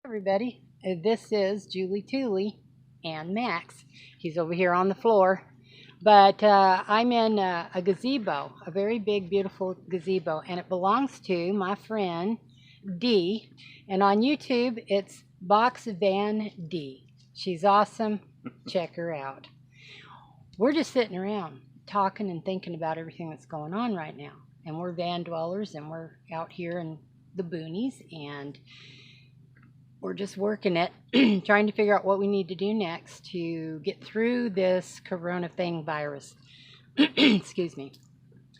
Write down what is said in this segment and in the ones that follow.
Everybody. This is Julie Tooley and Max. He's over here on the floor. But I'm in a gazebo, a very big, beautiful gazebo, and it belongs to my friend Dee. And on YouTube, it's Box Van D. She's awesome. Check her out. We're just sitting around talking and thinking about everything that's going on right now. And we're van dwellers, and we're out here in the boonies, and we're just working it, trying to figure out what we need to do next to get through this corona thing virus. Excuse me.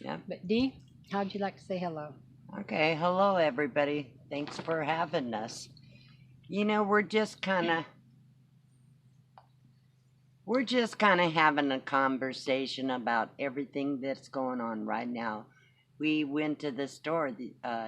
Yeah. But Dee, how'd you like to say hello? Okay. Hello, everybody. Thanks for having us. We're just kind of having a conversation about everything that's going on right now. We went to the store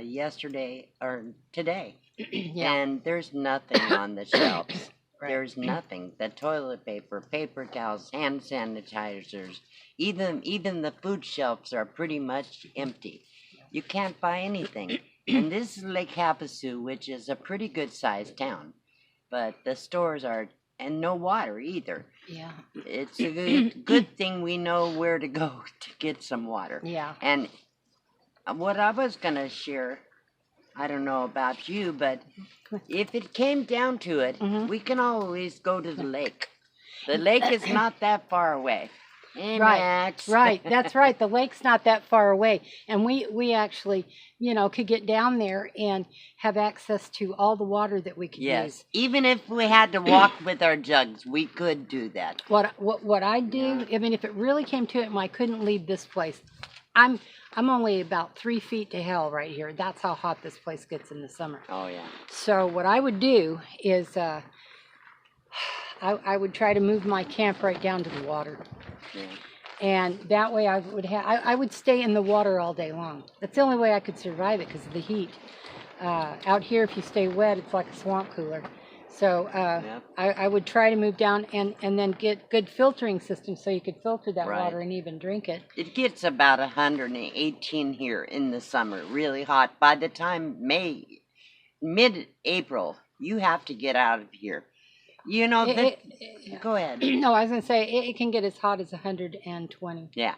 yesterday or today, Yeah. and there's nothing on the shelves. Right. There's nothing. The toilet paper, paper towels, hand sanitizers, even the food shelves are pretty much empty. You can't buy anything. And this is Lake Havasu, which is a pretty good sized town, but the stores are, and no water either. Yeah. It's a good thing we know where to go to get some water. Yeah. And what I was going to share, I don't know about you, but if it came down to it, we can always go to the lake. The lake is not that far away. Hey, Right. Max. Right. That's right. The lake's not that far away. And we actually, could get down there and have access to all the water that we could Yes. use. Even if we had to walk with our jugs, we could do that. What I do, I mean, if it really came to it and I couldn't leave this place, I'm only about 3 feet to hell right here. That's how hot this place gets in the summer. Oh, yeah. So what I would do is I would try to move my camp right down to the water. Yeah. And that way I would stay in the water all day long. That's the only way I could survive it because of the heat. Out here, if you stay wet, it's like a swamp cooler. So Yep. I would try to move down and then get good filtering systems so you could filter that Right. water and even drink it. It gets about 118 here in the summer, really hot. By the time mid-April, you have to get out of here. Go ahead. No, I was going to say it can get as hot as 120. Yeah.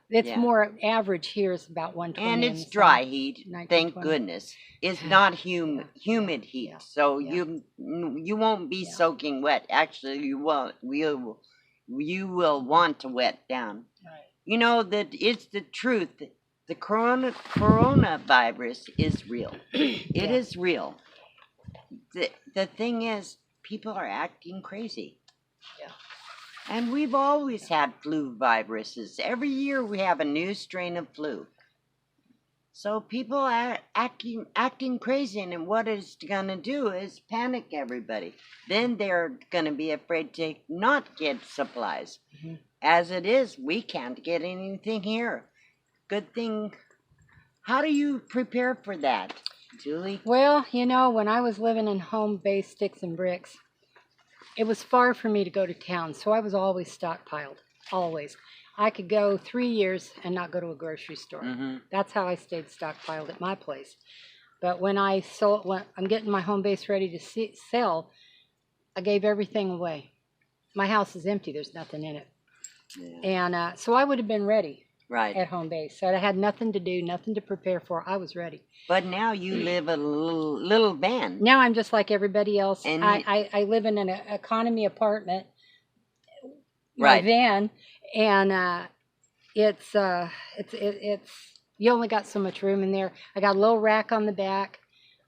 It's yeah. more average here is about 120. And in it's the dry summer. heat, 19, thank 20. goodness. It's not humid heat, Yeah. so Yeah. you won't be Yeah. soaking wet. Actually, you will want to wet down. Right. You know that it's the truth. The coronavirus is real. It is real. The thing is, people are acting crazy. Yeah. And we've always had flu viruses. Every year we have a new strain of flu. So people are acting crazy, and what it's going to do is panic everybody. Then they're going to be afraid to not get supplies. Mhm. As it is, we can't get anything here. Good thing. How do you prepare for that, Julie? Well, when I was living in home-based sticks and bricks, it was far for me to go to town, so I was always stockpiled. Always. I could go 3 years and not go to a grocery store. Mm-hmm. That's how I stayed stockpiled at my place. But when I'm getting my home base ready to sell, I gave everything away. My house is empty. There's nothing in it. Yeah. And so I would have been ready Right. at home base. So I had nothing to do, nothing to prepare for. I was ready. But now you live a little van. Now I'm just like everybody else. And I live in an economy apartment, Right. my van, and it's you only got so much room in there. I got a little rack on the back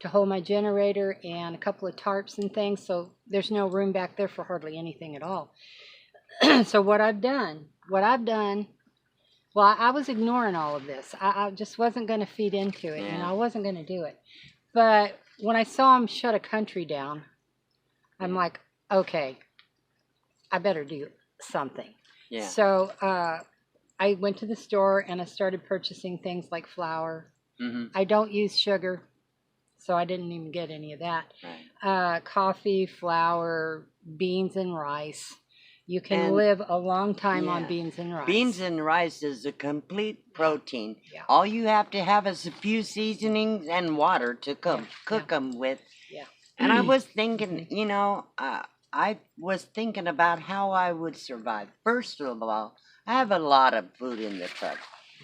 to hold my generator and a couple of tarps and things, so there's no room back there for hardly anything at all. So what I've done, well, I was ignoring all of this. I just wasn't going to feed into it, and Yeah. I wasn't going to do it. But when I saw them shut a country down, I'm like, okay, I better do something. Yeah. So I went to the store and I started purchasing things like flour. Mm-hmm. I don't use sugar, so I didn't even get any of that. Right. Coffee, flour, beans, and rice. You can And- live a long time on yeah. beans and rice. Beans and rice is a complete protein. Yeah. All you have to have is a few seasonings and water to cook Yeah. them with. Yeah. And I was thinking, I was thinking about how I would survive. First of all, I have a lot of food in the truck,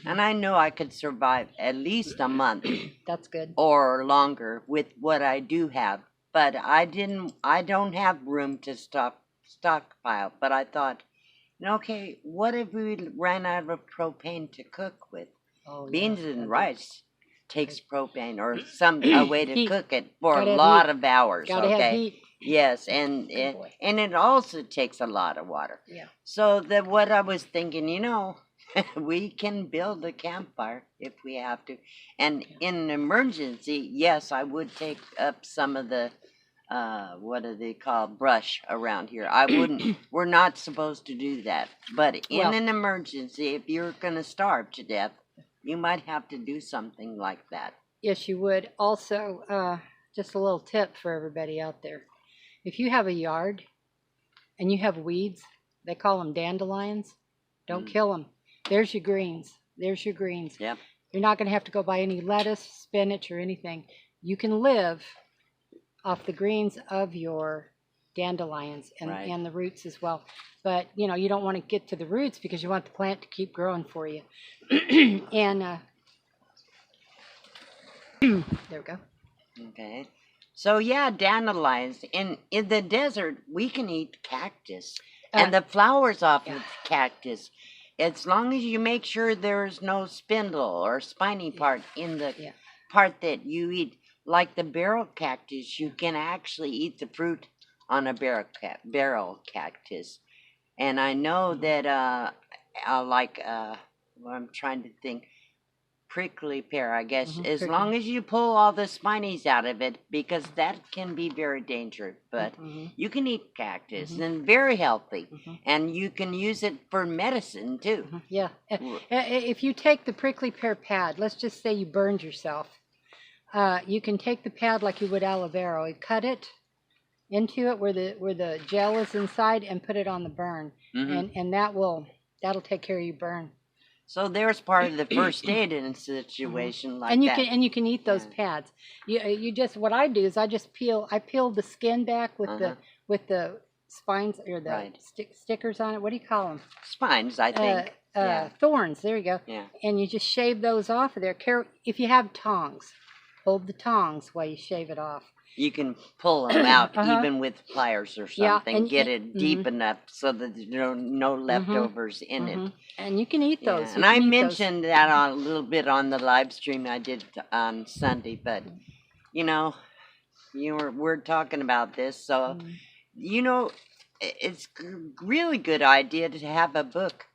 and I know I could survive at least a month That's good. or longer with what I do have. But I don't have room to stockpile. But I thought, okay, what if we ran out of propane to cook with? Oh, Beans yeah. and rice takes propane or a way to Heat. cook it for Gotta a have lot heat. of hours. Gotta have Okay. heat. Yes, Good boy. and it also takes a lot of water. Yeah. So that what I was thinking, we can build a campfire if we have to. And in an emergency, yes, I would take up some of the what do they call brush around here. I wouldn't we're not supposed to do that. But in Well- an emergency, if you're gonna starve to death, you might have to do something like that. Yes, you would. Also, just a little tip for everybody out there. If you have a yard and you have weeds, they call them dandelions, don't kill them. There's your greens. There's your greens. Yep. You're not going to have to go buy any lettuce, spinach, or anything. You can live off the greens of your dandelions Right. and the roots as well. But, you don't want to get to the roots because you want the plant to keep growing for you. And there we go. Okay. So yeah, dandelions. In the desert, we can eat cactus and the flowers off of cactus. As long as you make sure there's no spindle or spiny part in the part that you eat, like the barrel cactus, you can actually eat the fruit on a barrel cactus. And I know that I'm trying to think, prickly pear, I guess, as prickly. long as you pull all the spinies out of it, because that can be very dangerous. But you can eat cactus and very healthy, and you can use it for medicine too. Yeah. If you take the prickly pear pad, let's just say you burned yourself, you can take the pad like you would aloe vera, cut it into it where the gel is inside, and put it on the burn, and that'll take care of your burn. So there's part of the first aid in a situation like and you that. You can eat those pads. You just, what I do is I peel the skin back with the spines or the stickers on it. What do you call them? Spines, I think. Thorns. There you go. Yeah. And you just shave those off of there. If you have tongs, hold the tongs while you shave it off. You can pull them out even with pliers or something. and get it deep enough so that there's no leftovers in it. And you can eat those. And I mentioned that a little bit on the live stream I did on Sunday, but we're talking about this, so it's a really good idea to have a book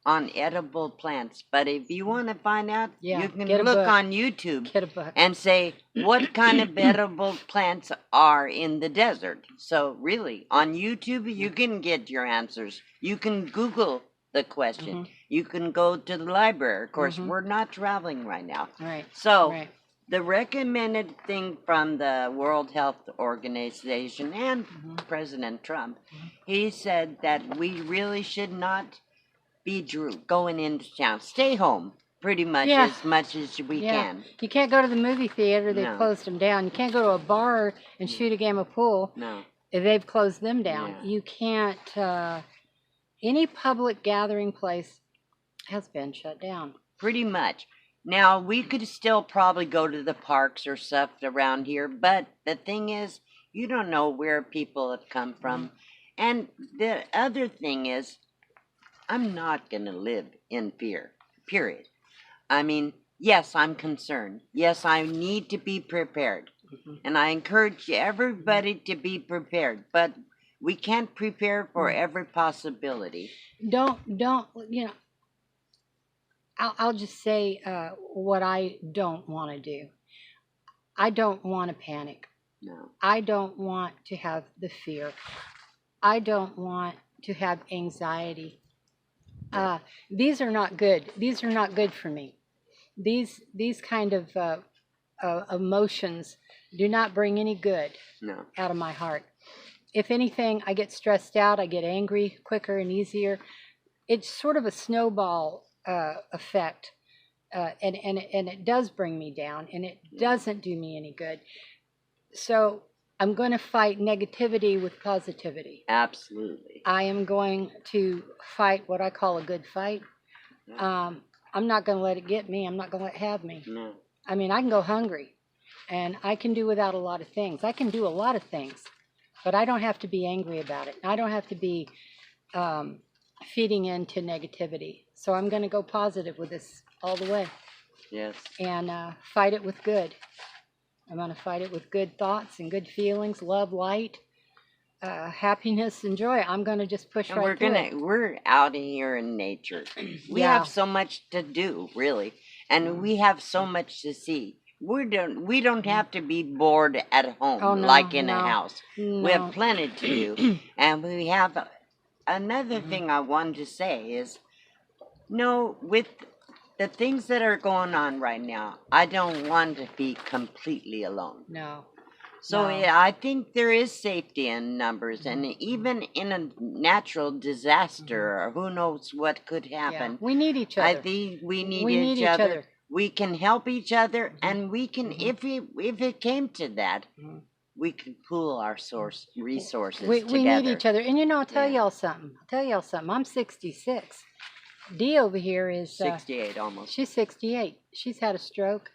on edible plants. But if you want to find out, you can look on YouTube and say what kind of edible plants are in the desert. So really, on YouTube, you can get your answers. You can Google the question. You can go to the library. Of course, we're not traveling right now. Right. So the recommended thing from the World Health Organization and President Trump, he said that we really should not be going into town. Stay home pretty much as much as we can. You can't go to the movie theater. They've closed them down. You can't go to a bar and shoot a game of pool. No. They've closed them down. You can't, any public gathering place has been shut down. Pretty much. Now, we could still probably go to the parks or stuff around here, but the thing is, you don't know where people have come from. And the other thing is, I'm not going to live in fear, period. I mean, yes, I'm concerned. Yes, I need to be prepared. And I encourage everybody to be prepared. But we can't prepare for every possibility. I'll just say what I don't want to do. I don't want to panic. No. I don't want to have the fear. I don't want to have anxiety. These are not good. These are not good for me. These kind of emotions do not bring any good out of my heart. If anything, I get stressed out. I get angry quicker and easier. It's sort of a snowball effect, and it does bring me down, and it doesn't do me any good. So I'm going to fight negativity with positivity. Absolutely. I am going to fight what I call a good fight. I'm not going to let it get me. I'm not going to let it have me. No. I mean, I can go hungry, and I can do without a lot of things. I can do a lot of things, but I don't have to be angry about it. I don't have to be feeding into negativity. So I'm going to go positive with this all the way. Yes. And fight it with good. I'm going to fight it with good thoughts and good feelings, love, light, happiness, and joy. I'm going to just push And right through it. we're out here in nature. We Yeah. have so much to do, really, and we have so much to see. We don't have to be bored at home Oh, no, like in a no, house. no. We have plenty to do, and we have another thing I wanted to say is, no, with the things that are going on right now, I don't want to be completely alone. No. So No. yeah, I think there is safety in numbers, and even in a natural disaster, or who knows what could happen. Yeah. We need each I other. think we need We need each each other. other. We can help each other, and we can, if it came to that, we can pool our resources We together. need each other. And you know, I'll tell Yeah. y'all something. I'm 66. Dee over here is 68 almost. she's 68. She's had a stroke.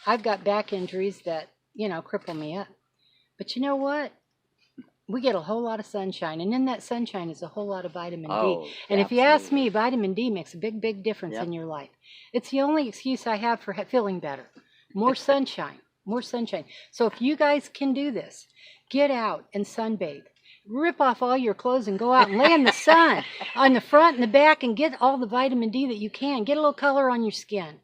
I've got back injuries that, cripple me up. But you know what? We get a whole lot of sunshine, and in that sunshine is a whole lot of vitamin Oh, D. And if you ask absolutely. me, vitamin D makes a big, big difference Yep. in your life. It's the only excuse I have for feeling better. More sunshine, more sunshine. So if you guys can do this, get out and sunbathe. Rip off all your clothes and go out and lay in the sun on the front and the back and get all the vitamin D that you can. Get a little color on your skin.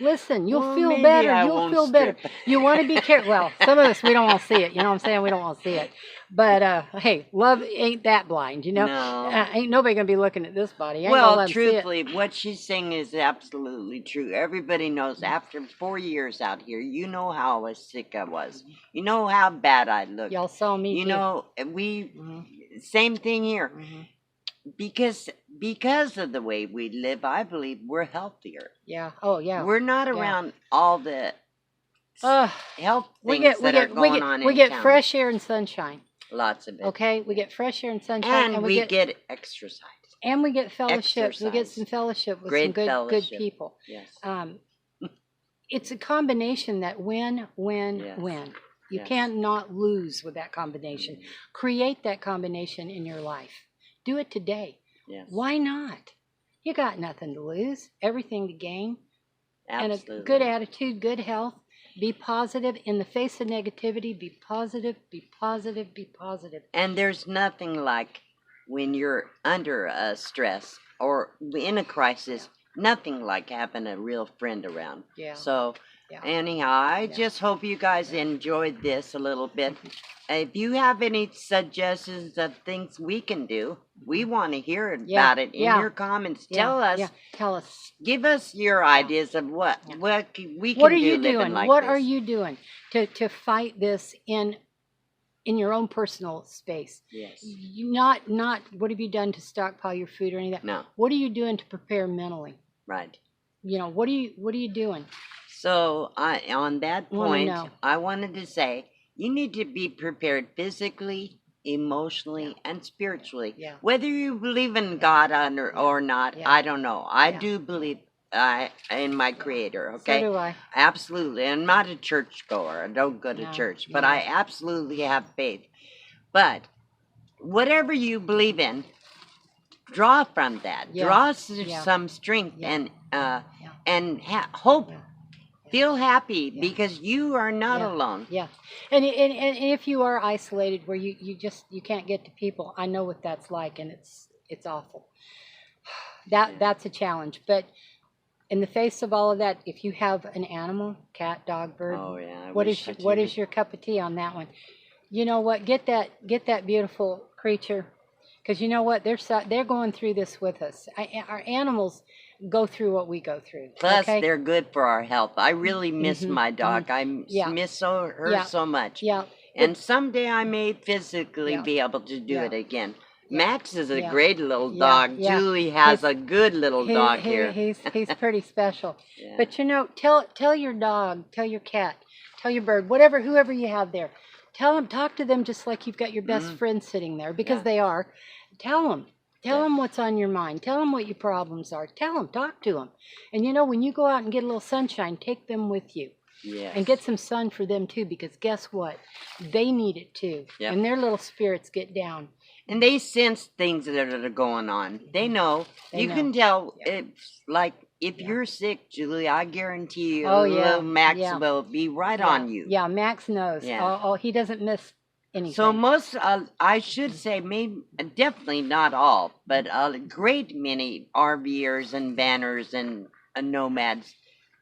Listen, you'll Well, feel maybe better. I You'll won't feel better. strip. You want to be careful. Well, some of us, we don't want to see it. You know what I'm saying? We don't want to see it. But hey, love ain't that blind, you know? No. Ain't nobody going to be looking at this body. I ain't gonna Well, let 'em see it. truthfully, what she's saying is absolutely true. Everybody knows after 4 years out here, you know how sick I was. You know how bad I looked. Y'all saw me You too. know, same thing here. Mhm. Because of the way we live, I believe we're healthier. Yeah. Oh, yeah. We're not Yeah. around all the Ugh. health we things get that are going on in town. fresh air and sunshine. Lots of it. Okay, we get fresh air and sunshine, And we get exercise. and we get fellowship. We get exercise. some fellowship with Great some good fellowship. people. Yes. It's a combination that win. Yes. You Yes. can't not lose with that combination. Mhm. Create that combination in your life. Do it today. Yes. Why not? You got nothing to lose, everything to gain, Absolutely. and a good attitude, good health. Be positive in the face of negativity. Be positive. Be positive. Be positive. And there's nothing like when you're under a stress or in a crisis, nothing like having a real friend around. Yeah. So, Yeah. anyhow, I Yeah. just hope you guys enjoyed this a little bit. If you have any suggestions of things we can do, we want to hear Yeah, about it in yeah. your comments. Yeah, Tell us, Yeah. Tell us. give us your ideas of what Yeah. we can What are do you living doing? like What this. are you doing to fight this in your own personal space? Yes. You not what have you done to stockpile your food or any of that? No. What are you doing to prepare mentally? Right. What are you doing? So on that Wanna point, know. I wanted to say you need to be prepared physically, emotionally, and spiritually. Yeah. Whether you believe in God or not, Yeah. I don't know. I Yeah. do believe in my Creator. So Okay. do I. Absolutely. I'm not a churchgoer. I don't go to No, church, but no. I absolutely have faith. But whatever you believe in, draw from that. Yeah. Draw Yeah. some strength Yeah. and hope. Yeah. Feel happy Yeah. because you are not Yeah. alone. Yeah, and if you are isolated where you can't get to people, I know what that's like, and it's awful. That's a challenge. But in the face of all of that, if you have an animal, cat, dog, bird, Oh yeah. what is your cup of tea on that one? You know what? Get that beautiful creature, because you know what? They're going through this with us. Our animals go through what we go through. Plus, okay? they're good for our health. I really miss my dog. I Yeah. miss her Yeah. so much. Yeah. And someday I may physically Yeah. be able to do Yeah. it again. Yeah. Max is a Yeah. great little Yeah. dog. Yeah. Julie has He's- a good little dog here. He's pretty special. Yeah. But tell your dog, tell your cat, tell your bird, whoever you have there, Tell them, talk to them just like you've got your best friend sitting there, because Yeah. they are. Tell them. Tell Yeah. them what's on your mind. Tell them what your problems are. Tell them, talk to them. And you know, when you go out and get a little sunshine, take them with you. Yes. And get some sun for them too, because guess what? They need it too. Yep. And their little spirits get down. And they sense things that are going on. They know. They You know. can tell. Yeah. It's like if Yeah. you're sick, Julie, I guarantee you, Oh, yeah. little Max Yeah. will be right Yeah. on you. Yeah, Max knows. Yeah. Oh, he doesn't miss anything. So most, I should say, maybe definitely not all, but a great many RVers and banners and nomads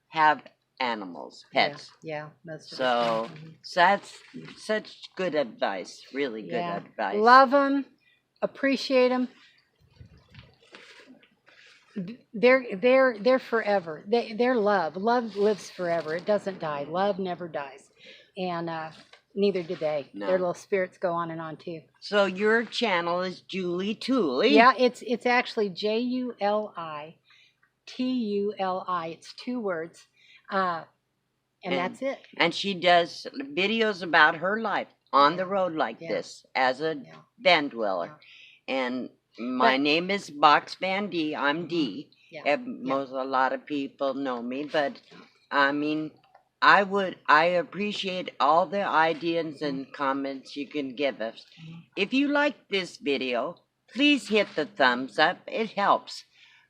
have animals, pets. Yeah, most of So, us do. so that's such good advice. Really good Yeah. advice. Love them, appreciate them. They're forever. Their love lives forever. It doesn't die. Love never dies, and neither do they. No. Their little spirits go on and on too. So your channel is Julie Tuli. Yeah, it's actually JuliTuli. It's 2 words, and that's it. And she does videos about her life on the road like Yeah. this as a Yeah. van dweller. And my name is Box Van D. I'm D. Yeah. A lot of people know me, but I mean, I appreciate all the ideas and comments you can give us. If you like this video, please hit the thumbs up. It helps.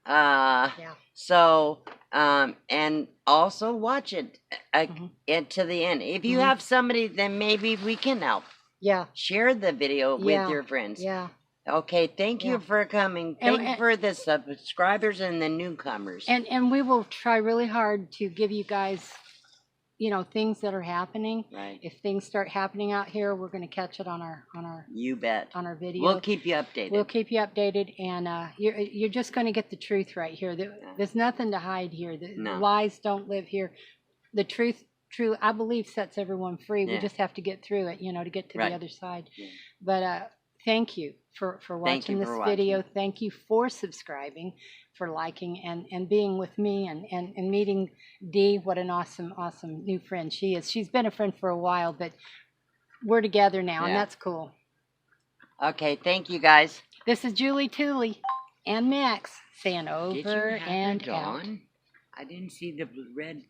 Yeah. So, and also watch it to the end. If you have somebody, then maybe we can help. Yeah. Share the video Yeah. with your friends. Yeah. Okay, thank you Yeah. for coming. And- Thank you for the subscribers and the newcomers. And we will try really hard to give you guys, things that are happening. Right. If things start happening out here, we're going to catch it on our You bet. video. We'll keep you updated. We'll keep you updated, and you're just going to get the truth right here. There's nothing to hide here. The No. lies don't live here. The truth, I believe, sets everyone free. We Yeah. just have to get through it, to get to Right. the other side. Yeah. But thank you for watching you this for video. watching. Thank you for subscribing, for liking, and being with me, and meeting Dee. What an awesome new friend she is. She's been a friend for a while, but we're together now, and Yeah. that's cool. Okay, thank you guys. This is Julie Tuli and Max saying Did you over have and it out. on? I didn't see the red